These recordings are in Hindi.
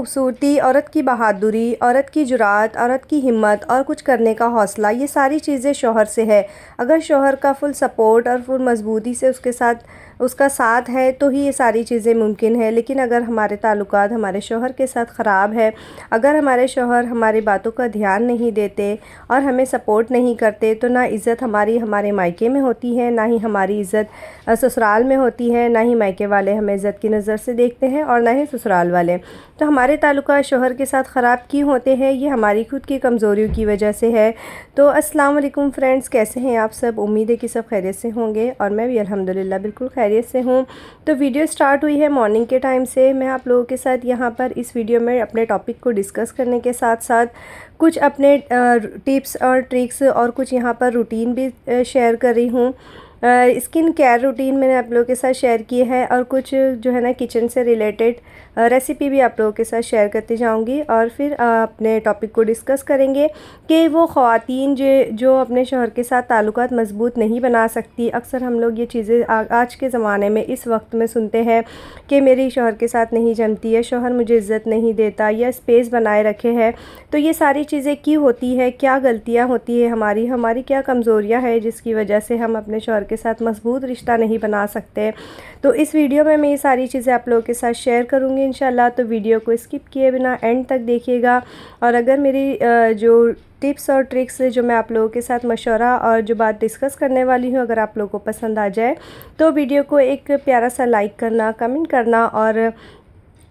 खूबसूरती, औरत की बहादुरी, औरत की जुरात, औरत की हिम्मत और कुछ करने का हौसला, ये सारी चीज़ें शौहर से है। अगर शौहर का फुल सपोर्ट और फुल मजबूती से उसका साथ है तो ही ये सारी चीज़ें मुमकिन है। लेकिन अगर हमारे ताल्लुकात हमारे शौहर के साथ ख़राब है, अगर हमारे शौहर हमारी बातों का ध्यान नहीं देते और हमें सपोर्ट नहीं करते, तो ना इज़्ज़त हमारी हमारे मायके में होती है, ना ही हमारी इज़्ज़त ससुराल में होती है। ना ही मायके वाले हमें इज़्ज़त की नज़र से देखते हैं और ना ही ससुराल वाले। तो हमारे ताल्लुकात शौहर के साथ ख़राब क्यों होते हैं? ये हमारी खुद की कमज़ोरियों की वजह से है। तो अस्सलाम वालेकुम फ्रेंड्स, कैसे हैं आप सब? उम्मीद है कि सब खैरियत से होंगे और मैं भी अल्हम्दुलिल्लाह बिल्कुल खैरियत से हूँ। तो वीडियो स्टार्ट हुई है मॉर्निंग के टाइम से। मैं आप लोगों के साथ यहाँ पर इस वीडियो में अपने टॉपिक को डिस्कस करने के साथ साथ कुछ अपने टिप्स और ट्रिक्स और कुछ यहाँ पर रूटीन भी शेयर कर रही हूँ। स्किन केयर रूटीन मैंने आप लोगों के साथ शेयर की है और कुछ जो है ना किचन से रिलेटेड रेसिपी भी आप लोगों के साथ शेयर करती जाऊंगी और फिर अपने टॉपिक को डिस्कस करेंगे कि वो ख़वातीन जो अपने शौहर के साथ ताल्लुकात मज़बूत नहीं बना सकती। अक्सर हम लोग ये चीज़ें आज के ज़माने में इस वक्त में सुनते हैं कि मेरी शौहर के साथ नहीं जमती है, शौहर मुझे इज़्ज़त नहीं देता या स्पेस बनाए रखे है। तो ये सारी चीज़ें क्यों होती है? क्या गलतियाँ होती है हमारी क्या कमज़ोरियाँ है जिसकी वजह से हम अपने शौहर के साथ मज़बूत रिश्ता नहीं बना सकते? तो इस वीडियो में मैं ये सारी चीज़ें आप लोगों के साथ शेयर करूँगी इंशाल्लाह। तो वीडियो को स्किप किए बिना एंड तक देखिएगा। और अगर मेरी जो टिप्स और ट्रिक्स जो मैं आप लोगों के साथ मशवरा और जो बात डिस्कस करने वाली हूँ अगर आप लोगों को पसंद आ जाए तो वीडियो को एक प्यारा सा लाइक करना, कमेंट करना और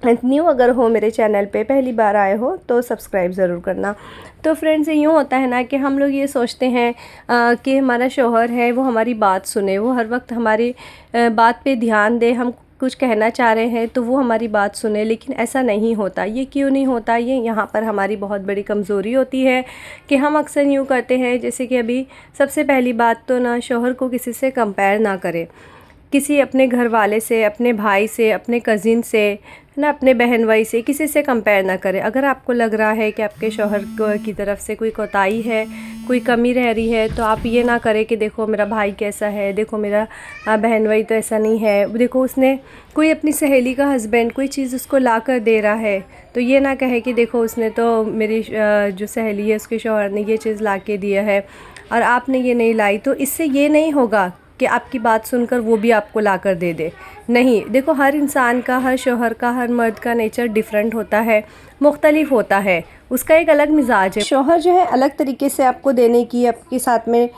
न्यू अगर हो मेरे चैनल पे पहली बार आए हो तो सब्सक्राइब ज़रूर करना। तो फ्रेंड्स, यूँ होता है ना कि हम लोग ये सोचते हैं कि हमारा शौहर है वो हमारी बात सुने, वो हर वक्त हमारी बात पे ध्यान दे। हम कुछ कहना चाह रहे हैं तो वो हमारी बात सुने, लेकिन ऐसा नहीं होता। ये क्यों नहीं होता? ये यहाँ पर हमारी बहुत बड़ी कमज़ोरी होती है कि हम अक्सर यूँ करते हैं, जैसे कि अभी सबसे पहली बात तो ना शौहर को किसी से कंपेयर ना करें, किसी अपने घर वाले से, अपने भाई से, अपने कज़िन से, है ना, अपने बहन भाई से, किसी से कंपेयर ना करें। अगर आपको लग रहा है कि आपके शौहर की तरफ से कोई कोताही है, कोई कमी रह रही है, तो आप ये ना करें कि देखो मेरा भाई कैसा है, देखो मेरा बहन भाई तो ऐसा नहीं है, देखो उसने कोई अपनी सहेली का हस्बैंड कोई चीज़ उसको ला कर दे रहा है, तो ये ना कहे कि देखो उसने तो मेरी जो सहेली है उसके शौहर ने ये चीज़ ला के दिया है और आपने ये नहीं लाई। तो इससे ये नहीं होगा कि आपकी बात सुनकर वो भी आपको ला कर दे दे। नहीं, देखो हर इंसान का, हर शौहर का, हर मर्द का नेचर डिफरेंट होता है, मुख्तलिफ होता है, उसका एक अलग मिजाज है। शौहर जो है अलग तरीके से आपको देने की, आपके साथ में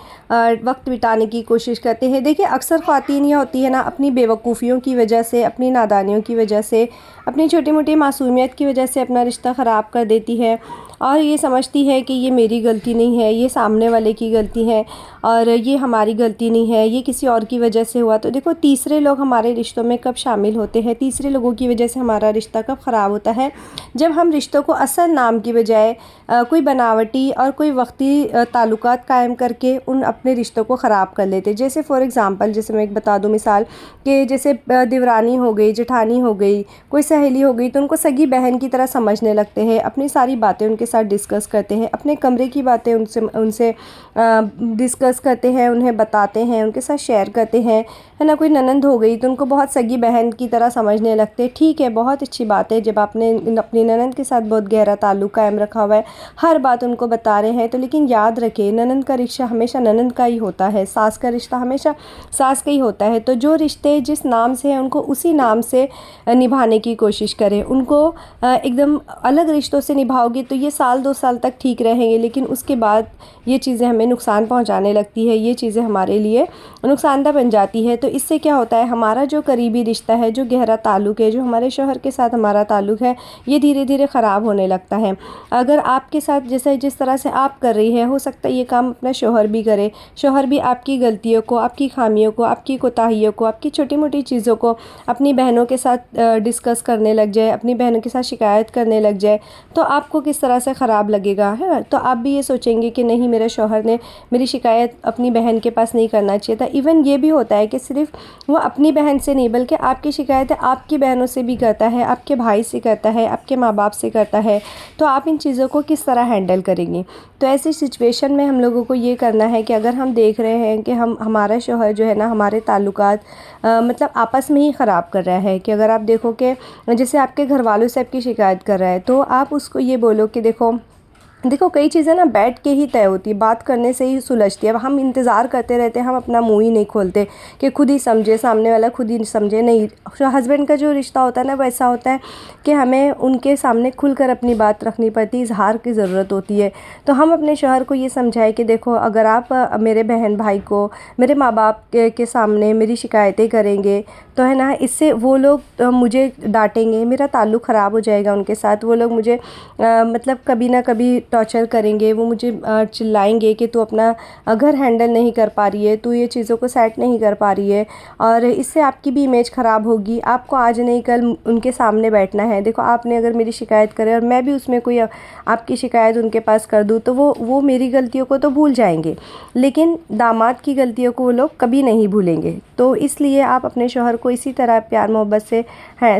वक्त बिताने की कोशिश करते हैं। देखिए अक्सर ख़वातीन ये होती है ना, अपनी बेवकूफ़ियों की वजह से, अपनी नादानियों की वजह से, अपनी छोटी मोटी मासूमियत की वजह से अपना रिश्ता ख़राब कर देती है और ये समझती है कि ये मेरी गलती नहीं है, ये सामने वाले की गलती है और ये हमारी गलती नहीं है, ये किसी और की वजह से हुआ। तो देखो तीसरे लोग हमारे रिश्तों में कब शामिल होते हैं, तीसरे लोगों की वजह से हमारा रिश्ता कब ख़राब होता है? जब हम रिश्तों को असल नाम की बजाय कोई बनावटी और कोई वक्ती ताल्लुकात कायम करके उन अपने रिश्तों को ख़राब कर लेते। जैसे फ़ॉर एग्ज़ाम्पल, जैसे मैं एक बता दूँ मिसाल कि जैसे दिवरानी हो गई, जेठानी हो गई, कोई सहेली हो गई, तो उनको सगी बहन की तरह समझने लगते हैं, अपनी सारी बातें उनके साथ डिस्कस करते हैं, अपने कमरे की बातें उनसे डिस्कस करते हैं, उन्हें बताते हैं, उनके साथ शेयर करते हैं, है ना। कोई ननंद हो गई तो उनको बहुत सगी बहन की तरह समझने लगते। ठीक है, बहुत अच्छी बात है जब आपने अपनी ननंद के साथ बहुत गहरा ताल्लुक़ कायम रखा हुआ है, हर बात उनको बता रहे हैं, तो लेकिन याद रखें ननंद का रिश्ता हमेशा ननंद का ही होता है, सास का रिश्ता हमेशा सास का ही होता है। तो जो रिश्ते जिस नाम से हैं उनको उसी नाम से निभाने की कोशिश करें। उनको एकदम अलग रिश्तों से निभाओगे तो ये साल 2 साल तक ठीक रहेंगे, लेकिन उसके बाद ये चीज़ें हमें नुकसान पहुंचाने लगती है, ये चीज़ें हमारे लिए नुकसानदा बन जाती है। तो इससे क्या होता है, हमारा जो करीबी रिश्ता है, जो गहरा ताल्लुक़ है, जो हमारे शौहर के साथ हमारा ताल्लुक़ है, ये धीरे धीरे ख़राब होने लगता है। अगर आपके साथ जैसे जिस तरह से आप कर रही हैं, हो सकता है ये काम अपना शौहर भी करे, शौहर भी आपकी गलतियों को, आपकी खामियों को, आपकी कोताहियों को, आपकी छोटी मोटी चीज़ों को अपनी बहनों के साथ डिस्कस करने लग जाए, अपनी बहनों के साथ शिकायत करने लग जाए, तो आपको किस तरह से से ख़राब लगेगा, है ना। तो आप भी ये सोचेंगे कि नहीं, मेरे शौहर ने मेरी शिकायत अपनी बहन के पास नहीं करना चाहिए था। इवन ये भी होता है कि सिर्फ वो अपनी बहन से नहीं, बल्कि आपकी शिकायतें आपकी बहनों से भी करता है, आपके भाई से करता है, आपके माँ बाप से करता है। तो आप इन चीज़ों को किस तरह हैंडल करेंगी। तो ऐसी सिचुएशन में हम लोगों को ये करना है कि अगर हम देख रहे हैं कि हमारा शौहर जो है ना, हमारे ताल्लुकात मतलब आपस में ही ख़राब कर रहा है, कि अगर आप देखो कि जैसे आपके घर वालों से आपकी शिकायत कर रहा है, तो आप उसको ये बोलो कि देखो कई चीज़ें ना बैठ के ही तय होती है, बात करने से ही सुलझती है। अब हम इंतज़ार करते रहते हैं, हम अपना मुंह ही नहीं खोलते कि खुद ही समझे, सामने वाला खुद ही समझे। नहीं, हस्बैंड का जो रिश्ता होता है ना, वैसा होता है कि हमें उनके सामने खुलकर अपनी बात रखनी पड़ती है, इजहार की ज़रूरत होती है। तो हम अपने शौहर को ये समझाएं कि देखो, अगर आप मेरे बहन भाई को मेरे माँ बाप के सामने मेरी शिकायतें करेंगे, तो है ना, इससे वो लोग मुझे डांटेंगे, मेरा ताल्लुक़ ख़राब हो जाएगा उनके साथ। वो लोग मुझे मतलब कभी ना कभी टॉर्चर करेंगे, वो मुझे चिल्लाएंगे कि तू अपना घर हैंडल नहीं कर पा रही है, तू ये चीज़ों को सेट नहीं कर पा रही है, और इससे आपकी भी इमेज ख़राब होगी। आपको आज नहीं कल उनके सामने बैठना है। देखो, आपने अगर मेरी शिकायत करे और मैं भी उसमें कोई आपकी शिकायत उनके पास कर दूँ, तो वो मेरी गलतियों को तो भूल जाएंगे, लेकिन दामाद की गलतियों को वो लोग कभी नहीं भूलेंगे। तो इसलिए आप अपने शौहर को इसी तरह प्यार मोहब्बत से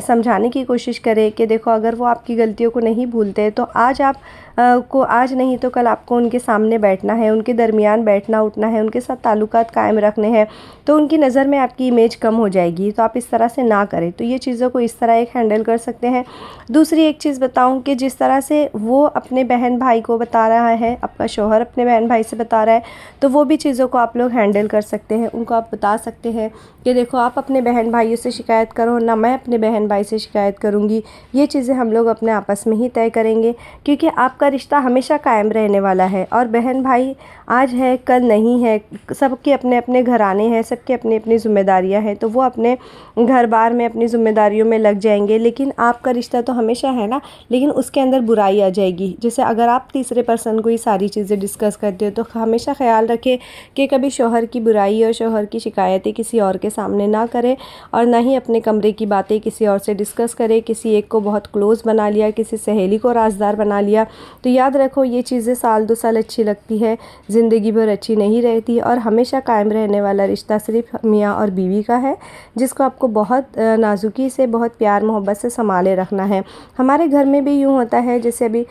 समझाने की कोशिश करें कि देखो, अगर वो आपकी गलतियों को नहीं भूलते, तो आज आप को आज नहीं तो कल आपको उनके सामने बैठना है, उनके दरमियान बैठना उठना है, उनके साथ ताल्लुकात कायम रखने हैं। तो उनकी नज़र में आपकी इमेज कम हो जाएगी। तो आप इस तरह से ना करें। तो ये चीज़ों को इस तरह एक हैंडल कर सकते हैं। दूसरी एक चीज़ बताऊं कि जिस तरह से वो अपने बहन भाई को बता रहा है, आपका शौहर अपने बहन भाई से बता रहा है, तो वो भी चीज़ों को आप लोग हैंडल कर सकते हैं। उनको आप बता सकते हैं कि देखो, आप अपने बहन भाइयों से शिकायत करो ना, मैं अपने बहन भाई से शिकायत करूँगी। ये चीज़ें हम लोग अपने आपस में ही तय करेंगे, क्योंकि आपका रिश्ता हमेशा कायम रहने वाला है। और बहन भाई आज है कल नहीं है, सबके अपने अपने घराने हैं, सबके अपनी अपनी ज़िम्मेदारियां हैं। तो वो अपने घर बार में अपनी ज़िम्मेदारियों में लग जाएंगे, लेकिन आपका रिश्ता तो हमेशा है ना, लेकिन उसके अंदर बुराई आ जाएगी। जैसे अगर आप तीसरे पर्सन को ये सारी चीज़ें डिस्कस करते हो, तो हमेशा ख्याल रखें कि कभी शौहर की बुराई और शौहर की शिकायतें किसी और के सामने ना करें, और ना ही अपने कमरे की बातें किसी और से डिस्कस करें। किसी एक को बहुत क्लोज़ बना लिया, किसी सहेली को राजदार बना लिया, तो याद रखो, ये चीज़ें साल 2 साल अच्छी लगती है, ज़िंदगी भर अच्छी नहीं रहती। और हमेशा कायम रहने वाला रिश्ता सिर्फ मियाँ और बीवी का है, जिसको आपको बहुत नाजुकी से, बहुत प्यार मोहब्बत से संभाले रखना है। हमारे घर में भी यूँ होता है, जैसे अभी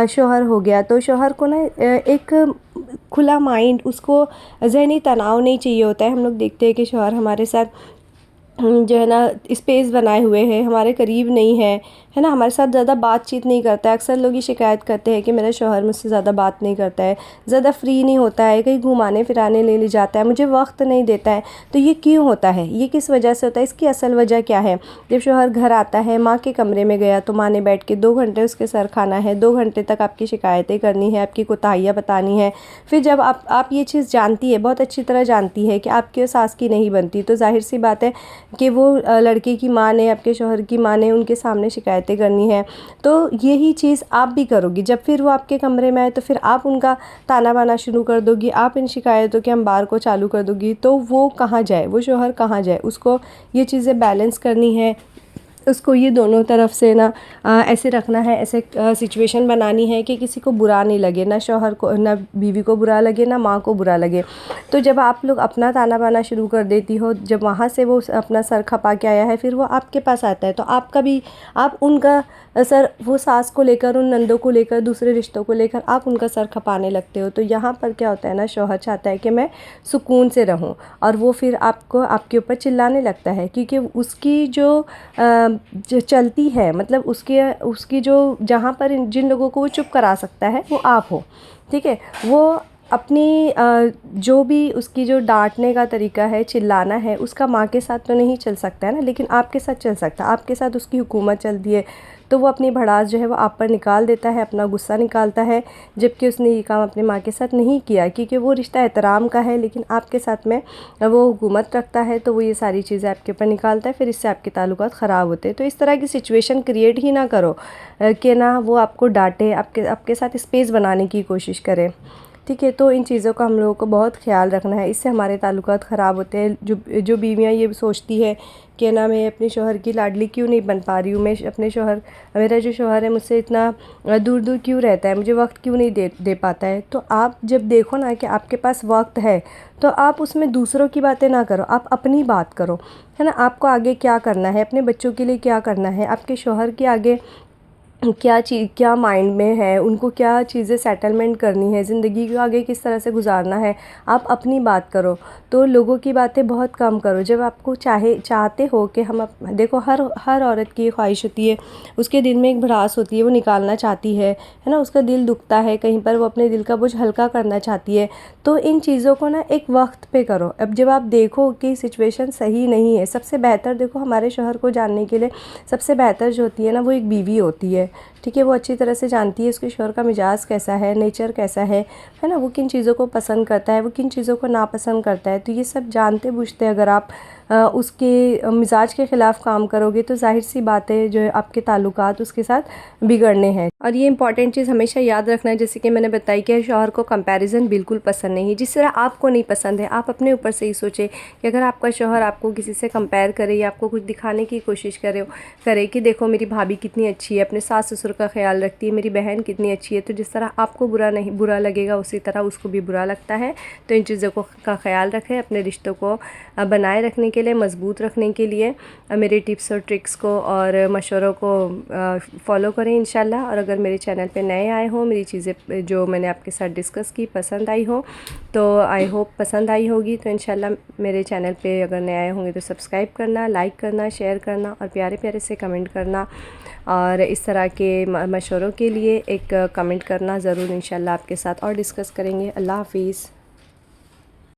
शौहर हो गया, तो शौहर को ना एक खुला माइंड, उसको ज़हनी तनाव नहीं चाहिए होता है। हम लोग देखते हैं कि शौहर हमारे साथ जो है ना स्पेस बनाए हुए हैं, हमारे करीब नहीं है ना, हमारे साथ ज़्यादा बातचीत नहीं करता है। अक्सर लोग ये शिकायत करते हैं कि मेरा शौहर मुझसे ज़्यादा बात नहीं करता है, ज़्यादा फ्री नहीं होता है, कहीं घुमाने फिराने ले जाता है, मुझे वक्त नहीं देता है। तो ये क्यों होता है, ये किस वजह से होता है, इसकी असल वजह क्या है। जब शौहर घर आता है, माँ के कमरे में गया, तो माँ ने बैठ के 2 घंटे उसके सर खाना है, 2 घंटे तक आपकी शिकायतें करनी है, आपकी कोताहियाँ बतानी है। फिर जब आप ये चीज़ जानती है, बहुत अच्छी तरह जानती है कि आपकी और सास की नहीं बनती, तो जाहिर सी बात है कि वो लड़के की माँ ने, आपके शौहर की माँ ने उनके सामने शिकायतें करनी है। तो यही चीज़ आप भी करोगी। जब फिर वो आपके कमरे में आए, तो फिर आप उनका ताना बाना शुरू कर दोगी, आप इन शिकायतों के अंबार को चालू कर दोगी। तो वो कहाँ जाए, वो शौहर कहाँ जाए। उसको ये चीज़ें बैलेंस करनी है, उसको ये दोनों तरफ से ना ऐसे रखना है, ऐसे सिचुएशन बनानी है कि किसी को बुरा नहीं लगे, ना शौहर को, ना बीवी को बुरा लगे, ना माँ को बुरा लगे। तो जब आप लोग अपना ताना बाना शुरू कर देती हो, जब वहाँ से वो अपना सर खपा के आया है, फिर वो आपके पास आता है, तो आपका भी, आप उनका सर, वो सास को लेकर, उन नंदों को लेकर, दूसरे रिश्तों को लेकर आप उनका सर खपाने लगते हो। तो यहाँ पर क्या होता है ना, शौहर चाहता है कि मैं सुकून से रहूँ, और वो फिर आपको, आपके ऊपर चिल्लाने लगता है, क्योंकि उसकी जो चलती है, मतलब उसकी जो, जहाँ पर जिन लोगों को वो चुप करा सकता है, वो आप हो। ठीक है, वो अपनी जो भी उसकी जो डांटने का तरीका है, चिल्लाना है, उसका माँ के साथ तो नहीं चल सकता है ना, लेकिन आपके साथ चल सकता है। आपके साथ उसकी हुकूमत चलती है, तो वो अपनी भड़ास जो है वो आप पर निकाल देता है, अपना गुस्सा निकालता है, जबकि उसने ये काम अपनी माँ के साथ नहीं किया, क्योंकि वो रिश्ता एहतराम का है, लेकिन आपके साथ में वो हुकूमत रखता है। तो वो ये सारी चीज़ें आपके ऊपर निकालता है, फिर इससे आपके ताल्लुकात ख़राब होते हैं। तो इस तरह की सिचुएशन क्रिएट ही ना करो कि ना वो आपको डांटे, आपके साथ स्पेस बनाने की कोशिश करे। ठीक है। तो इन चीज़ों का हम लोगों को बहुत ख्याल रखना है, इससे हमारे ताल्लुकात ख़राब होते हैं। जो बीवियाँ ये सोचती है कि ना मैं अपने शोहर की लाडली क्यों नहीं बन पा रही हूँ, मैं अपने शोहर, मेरा जो शोहर है मुझसे इतना दूर दूर क्यों रहता है, मुझे वक्त क्यों नहीं दे पाता है। तो आप जब देखो ना कि आपके पास वक्त है, तो आप उसमें दूसरों की बातें ना करो, आप अपनी बात करो, है ना। आपको आगे क्या करना है, अपने बच्चों के लिए क्या करना है, आपके शोहर के आगे क्या माइंड में है, उनको क्या चीज़ें सेटलमेंट करनी है, ज़िंदगी को आगे किस तरह से गुजारना है, आप अपनी बात करो। तो लोगों की बातें बहुत कम करो। जब आपको चाहते हो कि देखो, हर औरत की ख्वाहिश होती है, उसके दिल में एक भड़ास होती है, वो निकालना चाहती है ना, उसका दिल दुखता है कहीं पर, वो अपने दिल का बोझ हल्का करना चाहती है। तो इन चीज़ों को ना एक वक्त पे करो। अब जब आप देखो कि सिचुएशन सही नहीं है, सबसे बेहतर, देखो हमारे शोहर को जानने के लिए सबसे बेहतर जो होती है ना, वो एक बीवी होती है। ठीक है, वो अच्छी तरह से जानती है उसके शोहर का मिजाज कैसा है, नेचर कैसा है ना, वो किन चीज़ों को पसंद करता है, वो किन चीज़ों को नापसंद करता है। तो ये सब जानते बूझते अगर आप उसके मिजाज के ख़िलाफ़ काम करोगे, तो ज़ाहिर सी बात है जो है आपके ताल्लुकात उसके साथ बिगड़ने हैं। और ये इंपॉर्टेंट चीज़ हमेशा याद रखना है, जैसे कि मैंने बताई कि शौहर को कंपैरिजन बिल्कुल पसंद नहीं है। जिस तरह आपको नहीं पसंद है, आप अपने ऊपर से ही सोचें कि अगर आपका शौहर आपको किसी से कंपेयर करे या आपको कुछ दिखाने की कोशिश करे कि देखो मेरी भाभी कितनी अच्छी है, अपने सास ससुर का ख्याल रखती है, मेरी बहन कितनी अच्छी है, तो जिस तरह आपको बुरा लगेगा उसी तरह उसको भी बुरा लगता है। तो इन चीज़ों का ख्याल रखें, अपने रिश्तों को बनाए रखने के लिए, मज़बूत रखने के लिए मेरे टिप्स और ट्रिक्स को और मशवरों को फॉलो करें इंशाल्लाह। और अगर मेरे चैनल पे नए आए हो, मेरी चीज़ें जो मैंने आपके साथ डिस्कस की पसंद आई हो, तो आई होप पसंद आई होगी। तो इंशाल्लाह मेरे चैनल पे अगर नए आए होंगे तो सब्सक्राइब करना, लाइक करना, शेयर करना और प्यारे प्यारे से कमेंट करना। और इस तरह के मशवरों के लिए एक कमेंट करना ज़रूर, इंशाल्लाह आपके साथ और डिस्कस करेंगे। अल्लाह हाफ़िज़।